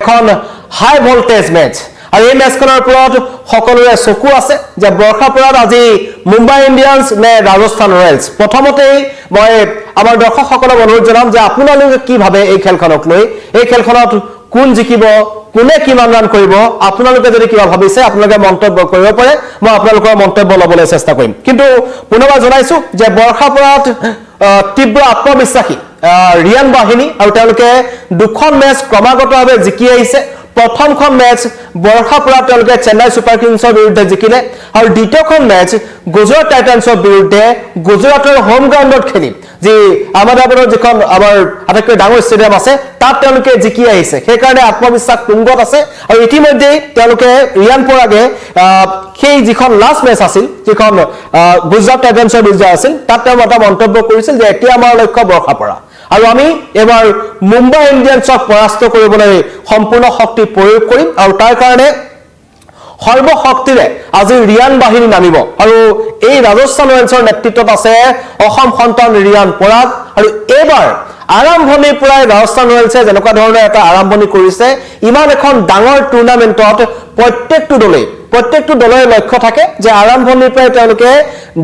এখন হাই voltage match আৰু এই মেচখনৰ ওপৰত সকলোৰে চকু আছে যে বৰ্ষাপুৰত আজি মুম্বাই ইণ্ডিয়ান্স নে ৰাজস্থান ৰয়েলছ প্ৰথমতেই মই আমাৰ দৰ্শকসকলক অনুৰোধ জনাম যে আপোনালোকে কি ভাবে এই খেলখনক লৈ এই খেলখনত কোন জিকিব কোনে কিমান ৰান কৰিব আপোনালোকে যদি কিবা ভাবিছে আপোনালোকে মন্তব্য কৰিব পাৰে মই আপোনালোকৰ মন্তব্য লবলৈ চেষ্টা কৰিম কিন্তু পুনৰবাৰ জনাইছো যে বৰ্ষাপুৰত তীব্ৰ আত্মবিশ্বাসী ৰিয়ান বাহিনী আৰু তেওঁলোকে দুখন মেচ ক্ৰমাগতভাৱে জিকি আহিছে প্ৰথমখন মেচ বৰ্ষাপুৰত তেওঁলোকে চেন্নাই ছুপাৰ কিংছৰ বিৰুদ্ধে জিকিলে আৰু দ্বিতীয়খন মেচ গুজৰাট টাইটান্সৰ বিৰুদ্ধে গুজৰাটৰ হোম গ্ৰাউণ্ডত খেলি যি আহমেদাবাদৰ যিখন আমাৰ আটাইতকৈ ডাঙৰ ষ্টেডিয়াম আছে তাত তেওঁলোকে জিকি আহিছে সেইকাৰণে আত্মবিশ্বাস তুংগত আছে আৰু ইতিমধ্যে তেওঁলোকে ৰিয়ান পৰাগে সেই যিখন লাষ্ট মেচ আছিল যিখন গুজৰাট টাইটান্সৰ বিৰুদ্ধে আছিল তাত তেওঁ এটা মন্তব্য কৰিছিল যে এতিয়া আমাৰ লক্ষ্য বৰ্ষাপুৰা আৰু আমি এবাৰ মুম্বাই ইণ্ডিয়ান্সক পৰাস্ত কৰিবলৈ সম্পূৰ্ণ শক্তি প্ৰয়োগ কৰিম আৰু তাৰ কাৰণে সৰ্বশক্তিৰে আজি ৰিয়ান বাহিনী নামিব আৰু এই ৰাজস্থান ৰয়েলছৰ নেতৃত্বত আছে অসম সন্তান ৰিয়ান পৰাগ আৰু এবাৰ আৰম্ভণিৰ পৰাই ৰাজস্থান ৰয়েলছে যেনেকুৱা ধৰণৰ এটা আৰম্ভণি কৰিছে ইমান এখন ডাঙৰ টুৰ্ণামেণ্টত প্ৰত্যেকটো দলৰ লক্ষ্য থাকে যে আৰম্ভণিৰ পৰাই তেওঁলোকে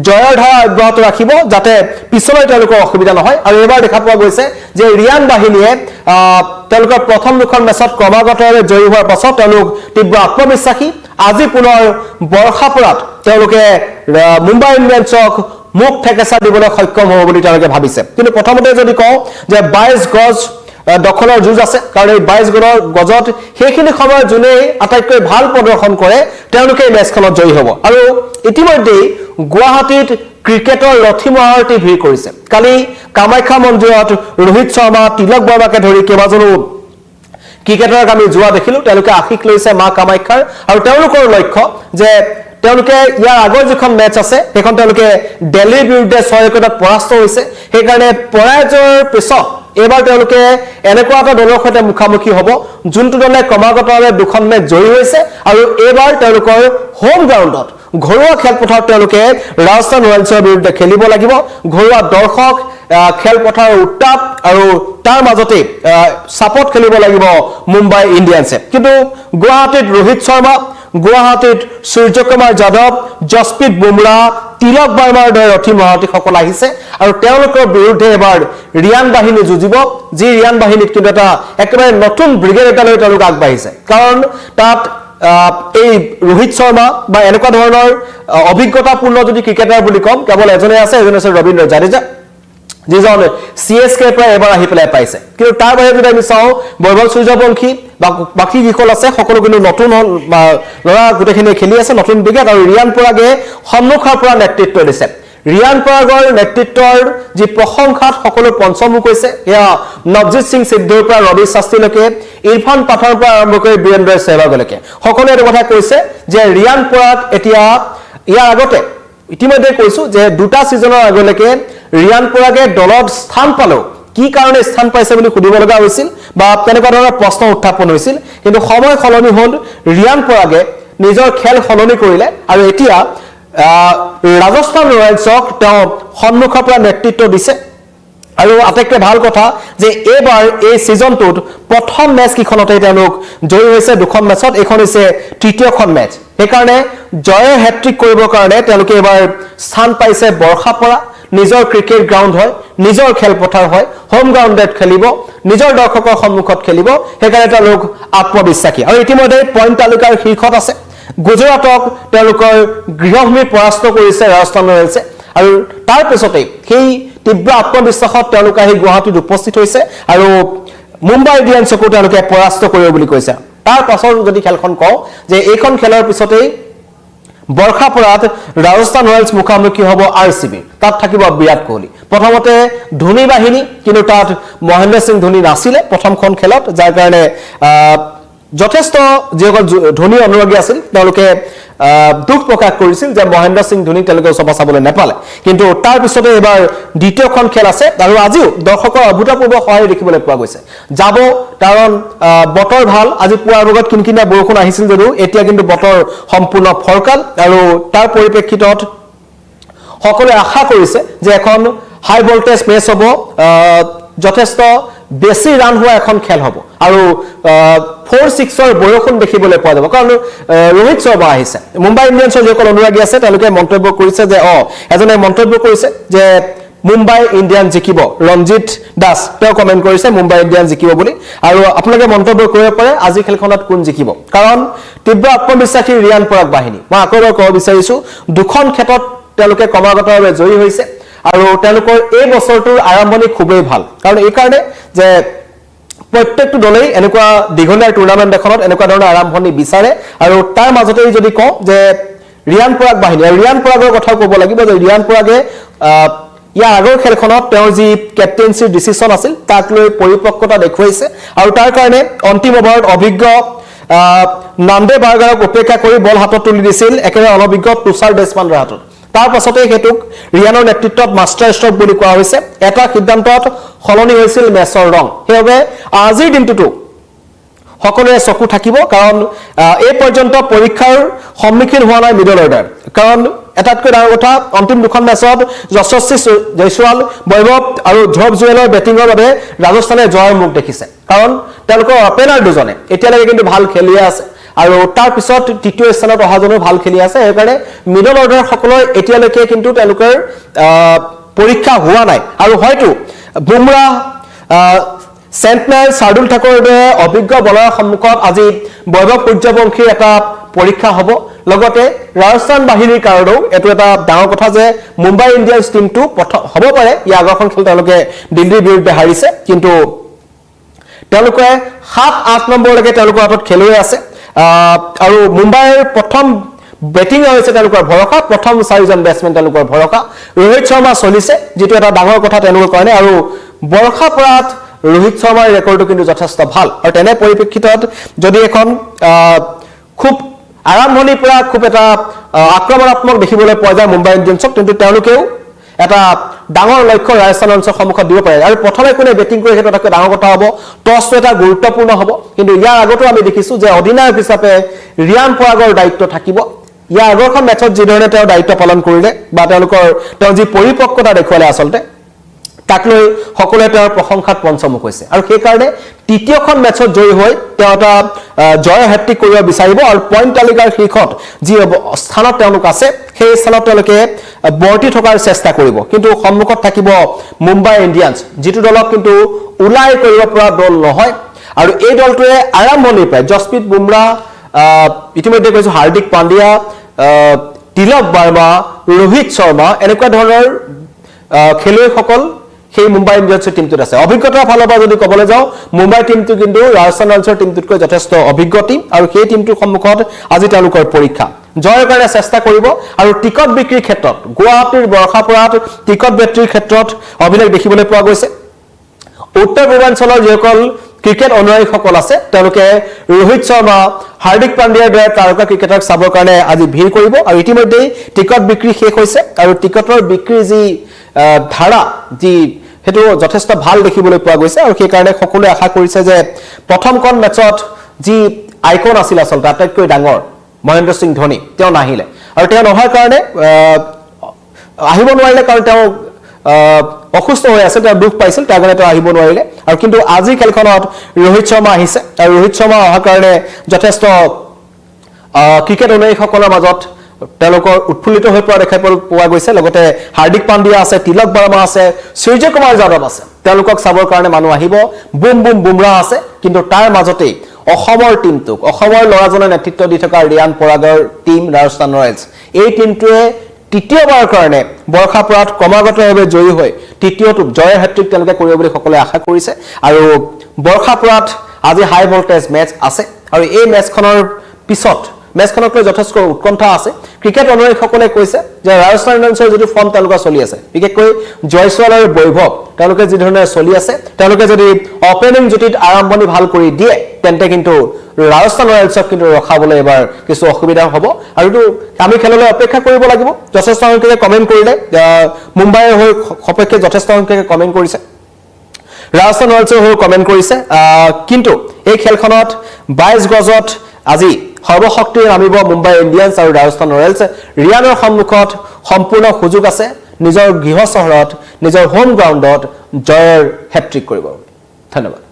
জয়ৰ ধাৰা অব্যাহত ৰাখিব যাতে পিছলৈ তেওঁলোকৰ অসুবিধা নহয় আৰু এবাৰ দেখা পোৱা গৈছে যে ৰিয়ান বাহিনীয়ে তেওঁলোকৰ প্ৰথম দুখন মেচত ক্ৰমাগতভাৱে জয়ী হোৱাৰ পাছত তেওঁলোক তীব্ৰ আত্মবিশ্বাসী আজি পুনৰ বৰ্ষাপুৰত তেওঁলোকে মুম্বাই ইণ্ডিয়ান্সক মুখ ঠেকেচা দিবলৈ সক্ষম হ'ব বুলি তেওঁলোকে ভাবিছে কিন্তু প্ৰথমতে যদি কওঁ যে 22 গজ দখলৰ যুঁজ আছে কাৰণ এই 22 গজত সেইখিনি সময়ত যোনে আটাইতকৈ ভাল প্ৰদৰ্শন কৰে তেওঁলোকে এই মেচখনত জয়ী হ'ব আৰু ইতিমধ্যে গুৱাহাটীত ক্ৰিকেটৰ ৰথী মহাৰতী ভিৰ কৰিছে কালি কামাখ্যা মন্দিৰত ৰোহিত শৰ্মা তিলক বৰ্মাকে ধৰি কেইবাজনো ক্ৰিকেটাৰক আমি যোৱা দেখিলো তেওঁলোকে আশীষ লৈছে মা কামাখ্যাৰ আৰু তেওঁলোকৰ লক্ষ্য যে তেওঁলোকে ইয়াৰ আগৰ যিখন মেচ আছে সেইখন তেওঁলোকে দিল্লীৰ বিৰুদ্ধে 6-1ত পৰাস্ত হৈছে সেইকাৰণে পৰাজয়ৰ পিছত এবাৰ তেওঁলোকে এনেকুৱা এটা দলৰ সৈতে মুখামুখি হ'ব যোনটো দলে ক্ৰমাগতভাৱে দুখন মেচ জয়ী হৈছে আৰু এবাৰ তেওঁলোকৰ হোম গ্ৰাউণ্ডত ঘৰুৱা খেলপথাৰত তেওঁলোকে ৰাজস্থান ৰয়েলছৰ বিৰুদ্ধে খেলিব লাগিব ঘৰুৱা দৰ্শক খেলপথাৰৰ উত্তাপ আৰু তাৰ মাজতে সাপোৰ্ট খেলিব লাগিব মুম্বাই ইণ্ডিয়ান্সে কিন্তু গুৱাহাটীত ৰোহিত শৰ্মা গুৱাহাটীত সূৰ্যকুমাৰ যাদৱ জসপ্ৰীত বুমৰা তিলক বৰ্মাৰ দৰে ৰথী মহাৰথীসকল আহিছে আৰু তেওঁলোকৰ বিৰুদ্ধে এবাৰ ৰিয়ান বাহিনী যুঁজিব যি ৰিয়ান বাহিনীত কিন্তু এটা একেবাৰে নতুন ব্ৰিগেড এটালৈ তেওঁলোক আগবাঢ়িছে কাৰণ তাত এই ৰোহিত শৰ্মা বা এনেকুৱা ধৰণৰ অভিজ্ঞতাপূৰ্ণ যদি ক্ৰিকেটাৰ বুলি কম কেৱল এজনে আছে ৰবীন্দ্ৰ জাদেজা যিজন CSK পৰা এবাৰ আহি পেলাই পাইছে কিন্তু তাৰ বাহিৰে যদি আমি চাওঁ বৈভৱ সূৰ্যবংশী বা বাকি যিসকল আছে সকলো কিন্তু নতুন ল'ৰা গোটেইখিনি খেলি আছে নতুন ব্ৰিগেড আৰু ৰিয়ান পৰাগে সন্মুখৰ পৰা নেতৃত্ব দিছে ৰিয়ান পৰাগৰ নেতৃত্বৰ যি প্ৰশংসাত সকলো পঞ্চমুখ হৈছে এয়া নৱজিত সিং সিদ্ধুৰ পৰা ৰবি শাস্ত্ৰীলৈকে ইৰফান পাঠানৰ পৰা আৰম্ভ কৰি বীৰেন্দ্ৰ সেহৱাগলৈকে সকলোৱে এটা কথা কৈছে যে ৰিয়ান পৰাগ এতিয়া ইয়াৰ আগতে ইতিমধ্যে কৈছো যে দুটা সিজনৰ আগলৈকে ৰিয়ান পৰাগে দলত স্থান পালেও কি কাৰণে স্থান পাইছে বুলি সুধিব লগা হৈছিল বা তেনেকুৱা ধৰণৰ প্ৰশ্ন উত্থাপন হৈছিল কিন্তু সময় সলনি হ'ল ৰিয়ান পৰাগে নিজৰ খেল সলনি কৰিলে আৰু এতিয়া ৰাজস্থান ৰয়েলছক তেওঁ সন্মুখৰ পৰা নেতৃত্ব দিছে আৰু আটাইতকৈ ভাল কথা যে এবাৰ এই সিজনটোত প্ৰথম মেচ কিখনতে তেওঁলোক জয়ী হৈছে দুখন মেচত এখন হৈছে তৃতীয়খন মেচ সেইকাৰণে জয়ৰ হেট্ৰিক কৰিবৰ কাৰণে তেওঁলোকে এবাৰ স্থান পাইছে বৰ্ষাপুৰা নিজৰ ক্ৰিকেট গ্ৰাউণ্ড হয় নিজৰ খেলপথাৰ হয় হোম গ্ৰাউণ্ডত খেলিব নিজৰ দৰ্শকৰ সন্মুখত খেলিব সেইকাৰণে তেওঁলোক আত্মবিশ্বাসী আৰু ইতিমধ্যে পইণ্ট তালিকাৰ শীৰ্ষত আছে গুজৰাটক তেওঁলোকৰ গৃহভূমি পৰাস্ত কৰিছে ৰাজস্থান ৰয়েলছে আৰু তাৰ পিছতে সেই তীব্ৰ আত্মবিশ্বাসত তেওঁলোক আহি গুৱাহাটীত উপস্থিত হৈছে আৰু মুম্বাই ইণ্ডিয়ান্সকো তেওঁলোকে পৰাস্ত কৰিব বুলি কৈছে তাৰ পাছৰ যদি খেলখন কওঁ যে এইখন খেলৰ পিছতেই বৰ্ষাপুৰত ৰাজস্থান ৰয়েলছ মুখামুখি হ'ব RCB তাত থাকিব বিৰাট কোহলি প্ৰথমতে ধোনী বাহিনী কিন্তু তাত মহেন্দ্ৰ সিং ধোনী নাছিলে প্ৰথমখন খেলত যাৰ কাৰণে যথেষ্ট যিসকল ধোনী অনুৰাগী আছিল তেওঁলোকে দুখ প্ৰকাশ কৰিছিল যে মহেন্দ্ৰ সিং ধোনী তেওঁলোকে ওচৰ চাবলৈ নাপালে কিন্তু তাৰ পিছতে এবাৰ দ্বিতীয়খন খেল আছে আৰু আজিও দৰ্শকৰ অভূতপূৰ্ব সহায় দেখিবলৈ পোৱা গৈছে যাব কাৰণ বতৰ ভাল আজি পুৱাৰ ভাগত কিনকিনীয়া বৰষুণ আহিছিল যদিও এতিয়া কিন্তু বতৰ সম্পূৰ্ণ ফৰকাল আৰু তাৰ পৰিপ্ৰেক্ষিতত সকলোৱে আশা কৰিছে যে এখন হাই ভোল্টেজ মেচ হ'ব যথেষ্ট বেছি ৰান হোৱা এখন খেল হ'ব আৰু 4-6ৰ বৰষুণ দেখিবলৈ পোৱা যাব কাৰণ ৰোহিত শৰ্মা আহিছে মুম্বাই ইণ্ডিয়ানছৰ যিসকল অনুৰাগী আছে তেওঁলোকে মন্তব্য কৰিছে যে এজনে মন্তব্য কৰিছে যে মুম্বাই ইণ্ডিয়ান জিকিব ৰঞ্জিত দাস তেওঁ কমেন্ট কৰিছে মুম্বাই ইণ্ডিয়ান জিকিব বুলি আৰু আপোনালোকে মন্তব্য কৰিব পাৰে আজি খেলখনত কোন জিকিব কাৰণ তীব্ৰ আত্মবিশ্বাসী ৰিয়ান পৰাগ বাহিনী মই আকৌ এবাৰ ক'ব বিচাৰিছো দুখন ক্ষেত্ৰত তেওঁলোকে ক্ৰমাগতভাৱে জয়ী হৈছে আৰু তেওঁলোকৰ এই বছৰটোৰ আৰম্ভণি খুবেই ভাল কাৰণ এই কাৰণে যে প্ৰত্যেকটো দলেই এনেকুৱা দীঘলীয়া টুৰ্নামেণ্ট এখনত এনেকুৱা ধৰণৰ আৰম্ভণি বিচাৰে আৰু তাৰ মাজতে যদি কওঁ যে ৰিয়ান পৰাগ বাহিনী আৰু ৰিয়ান পৰাগৰ কথা ক'ব লাগিব যে ৰিয়ান পৰাগে ইয়াৰ আগৰ খেলখনত তেওঁৰ যি কেপ্টেইনছিৰ ডিচিছন আছিল তাক লৈ পৰিপক্কতা দেখুৱাইছে আৰু তাৰ কাৰণে অন্তিম ওভাৰত অভিজ্ঞ নামদে বাৰ্গাৰক উপেক্ষা কৰি বল হাতত তুলি দিছিল একেবাৰে অনভিজ্ঞ তুষাৰ দেশপাণ্ডেৰ হাতত তাৰ পাছতে হেতুক ৰিয়ানৰ নেতৃত্বত মাষ্টাৰ ষ্ট্ৰোক বুলি কোৱা হৈছে এটা সিদ্ধান্তত খলনি হৈছিল মেচৰ ৰং হেবে আজিৰ দিনটোটো সকলোৰে চকু থাকিব কাৰণ এই পৰ্যন্ত পৰীক্ষাৰ সন্মুখীন হোৱা নাই মিডল অৰ্ডাৰ কাৰণ এটাতকৈ ডাঙৰ কথা অন্তিম দুখন মেচত যশস্বী জয়সৱাল বৈভৱ আৰু ধ্ৰুৱ জুৱেলৰ বেটিঙৰ বাবে ৰাজস্থানে জয়ৰ মুখ দেখিছে কাৰণ তেওঁলোকৰ অপেনাৰ দুজনে এতিয়ালৈকে কিন্তু ভাল খেলিয়ে আছে আৰু তাৰ পিছত তৃতীয় স্থানত অহাজনো ভাল খেলি আছে সেইকাৰণে মিডল অৰ্ডাৰ সকলৰ এতিয়ালৈকে কিন্তু তেওঁলোকৰ পৰীক্ষা হোৱা নাই আৰু হয়তো বুমৰাহ সেন্টনাৰ শাৰ্দুল ঠাকুৰৰ দৰে অভিজ্ঞ বলাৰৰ সন্মুখত আজি বৈভৱ সূৰ্যবংশীৰ এটা পৰীক্ষা হ'ব লগতে ৰাজস্থান বাহিনীৰ কাৰণেও এটো এটা ডাঙৰ কথা যে মুম্বাই ইণ্ডিয়ানছ টিমটো হ'ব পাৰে ইয়াৰ আগৰখন খেল তেওঁলোকে দিল্লীৰ বিৰুদ্ধে হাৰিছে কিন্তু তেওঁলোকে 7-8 নম্বৰলৈকে তেওঁলোকৰ হাতত খেলুৱৈ আছে আৰু মুম্বাইৰ প্ৰথম বেটিং হৈছে তেওঁলোকৰ ভৰসা প্ৰথম 4জন বেটসম্যান তেওঁলোকৰ ভৰসা ৰোহিত শৰ্মা চলিছে যেটো এটা ডাঙৰ কথা তেওঁলোকৰ কাৰণে আৰু বৰ্ষা পৰাত ৰোহিত শৰ্মাৰ ৰেকৰ্ডটো কিন্তু যথেষ্ট ভাল আৰু তেনে পৰিপ্ৰেক্ষিতত যদি এখন খুব আৰম্ভণিৰ পৰা খুব এটা আক্ৰমণাত্মক দেখিবলৈ পোৱা যায় মুম্বাই ইণ্ডিয়ানছক কিন্তু তেওঁলোকেও এটা ডাঙৰ লক্ষ্য ৰাজস্থান ৰয়েলছৰ সন্মুখত দিব পাৰে আৰু প্ৰথমে কোনে বেটিং কৰে সেইটো এটা ডাঙৰ কথা হ'ব টছটো এটা গুৰুত্বপূৰ্ণ হ'ব কিন্তু ইয়াৰ আগতো আমি দেখিছো যে অধিনায়ক হিচাপে ৰিয়ান পৰাগৰ দায়িত্ব থাকিব ইয়াৰ আগৰখন মেচত যি ধৰণে তেওঁ দায়িত্ব পালন কৰিলে বা তেওঁ যি পৰিপক্কতা দেখুৱালে আচলতে তাক লৈ সকলোৱে তেওঁৰ প্ৰশংসাত পঞ্চমুখ হৈছে আৰু সেই কাৰণে তৃতীয়খন মেচত জয়ী হৈ তেওঁ এটা জয় হেট্ৰিক কৰিব বিচাৰিব আৰু পইণ্ট তালিকাৰ শীৰ্ষত যি স্থানত তেওঁলোক আছে সেই স্থানত তেওঁলোকে বৰ্তি থকাৰ চেষ্টা কৰিব কিন্তু সন্মুখত থাকিব মুম্বাই ইণ্ডিয়ানছ যিটো দলক কিন্তু উলাই কৰিব পৰা দল নহয় আৰু এই দলটোৱে আৰম্ভণিৰ পৰা জসপ্ৰীত বুমৰাহ ইতিমধ্যে কৈছো হাৰ্দিক পাণ্ডিয়া তিলক বাৰ্মা ৰোহিত শৰ্মা এনেকুৱা ধৰণৰ খেলুৱৈসকল সেই মুম্বাই ইণ্ডিয়ানছৰ টিমটোত আছে অভিজ্ঞতাৰ ফালৰ পৰা যদি ক'বলৈ যাওঁ মুম্বাই টিমটো কিন্তু ৰাজস্থান ৰয়েলছৰ টিমটোতকৈ যথেষ্ট অভিজ্ঞ টিম আৰু সেই টিমটোৰ সন্মুখত আজি তেওঁলোকৰ পৰীক্ষা জয়ৰ কাৰণে চেষ্টা কৰিব আৰু টিকট বিক্ৰীৰ ক্ষেত্ৰত গুৱাহাটীৰ বৰ্ষাপুৰাত টিকট বিক্ৰীৰ ক্ষেত্ৰত অভিলেখ দেখিবলৈ পোৱা গৈছে উত্তৰ পূৰ্বাঞ্চলৰ যিসকল ক্ৰিকেট অনুৰাগীসকল আছে তেওঁলোকে ৰোহিত শৰ্মা হাৰ্দিক পাণ্ডিয়াৰ দৰে তাৰকা ক্ৰিকেটাৰক চাবৰ কাৰণে আজি ভিৰ কৰিব আৰু ইতিমধ্যে টিকট বিক্ৰী শেষ হৈছে আৰু টিকটৰ বিক্ৰীৰ যি ধাৰা যি হেতু যথেষ্ট ভাল দেখিবলৈ পোৱা গৈছে আৰু সেই কাৰণে সকলোৱে আশা কৰিছে যে প্ৰথমখন মেচত যি আইকন আছিল আচলতে আটাইতকৈ ডাঙৰ মহেন্দ্ৰ সিং ধোনী তেওঁ নাহিলে আৰু তেওঁ নহাৰ কাৰণে আহিব নোৱাৰিলে কাৰণ তেওঁ অসুস্থ হৈ আছে তেওঁ দুখ পাইছিল তাৰ কাৰণে তেওঁ আহিব নোৱাৰিলে আৰু কিন্তু আজি খেলখনত ৰোহিত শৰ্মা আহিছে আৰু ৰোহিত শৰ্মা অহাৰ কাৰণে যথেষ্ট ক্ৰিকেট অনুৰাগীসকলৰ মাজত তেওঁলোকৰ উৎফুল্লিত হৈ পৰা দেখা পোৱা গৈছে লগতে হাৰ্দিক পাণ্ডিয়া আছে তিলক বাৰ্মা আছে সূৰ্য কুমাৰ যাদৱ আছে তেওঁলোকক চাবৰ কাৰণে মানুহ আহিব বুম বুমৰাহ আছে কিন্তু তাৰ মাজতেই অসমৰ টিমটোক অসমৰ লৰাজনৰ নেতৃত্ব দি থকা ৰিয়ান পৰাগৰ টিম ৰাজস্থান ৰয়েলছ এই টিমটোৱে তৃতীয়বাৰৰ কাৰণে বৰ্ষাপুৰাত ক্ৰমাগতভাৱে জয়ী হৈ তৃতীয়টো জয়ৰ হেট্ৰিক তেওঁলোকে কৰিব বুলি সকলোৱে আশা কৰিছে আৰু বৰ্ষাপুৰাত আজি হাই ভল্টেজ মেচ আছে আৰু এই মেচখনৰ পিছত মেচখনক লৈ যথেষ্ট উৎকণ্ঠা আছে ক্ৰিকেট অনুৰাগীসকলে কৈছে যে ৰাজস্থান ৰয়েলছৰ যিটো ফৰ্ম তেওঁলোকৰ চলি আছে বিশেষকৈ জয়সৱাল আৰু বৈভৱ তেওঁলোকে যি ধৰণে চলি আছে তেওঁলোকে যদি অপেনিং জুটিত আৰম্ভণি ভাল কৰি দিয়ে তেন্তে কিন্তু ৰাজস্থান ৰয়েলছক কিন্তু ৰখাবলৈ এবাৰ কিছু অসুবিধা হ'ব আৰু আমি খেললৈ অপেক্ষা কৰিব লাগিব যথেষ্ট সংখ্যকে কমেন্ট কৰিলে মুম্বাইৰ হৈ সপক্ষে যথেষ্ট সংখ্যকে কমেন্ট কৰিছে ৰাজস্থান ৰয়েলছৰ হৈ কমেন্ট কৰিছে কিন্তু এই খেলখনত 22 গজত আজি সৰ্বশক্তিৰে নামিব মুম্বাই ইণ্ডিয়ানছ আৰু ৰাজস্থান ৰয়েলছ ৰিয়ানৰ সন্মুখত সম্পূৰ্ণ সুযোগ আছে নিজৰ গৃহ চহৰত নিজৰ হোম গ্ৰাউণ্ডত জয়ৰ হেট্ৰিক কৰিব ধন্যবাদ।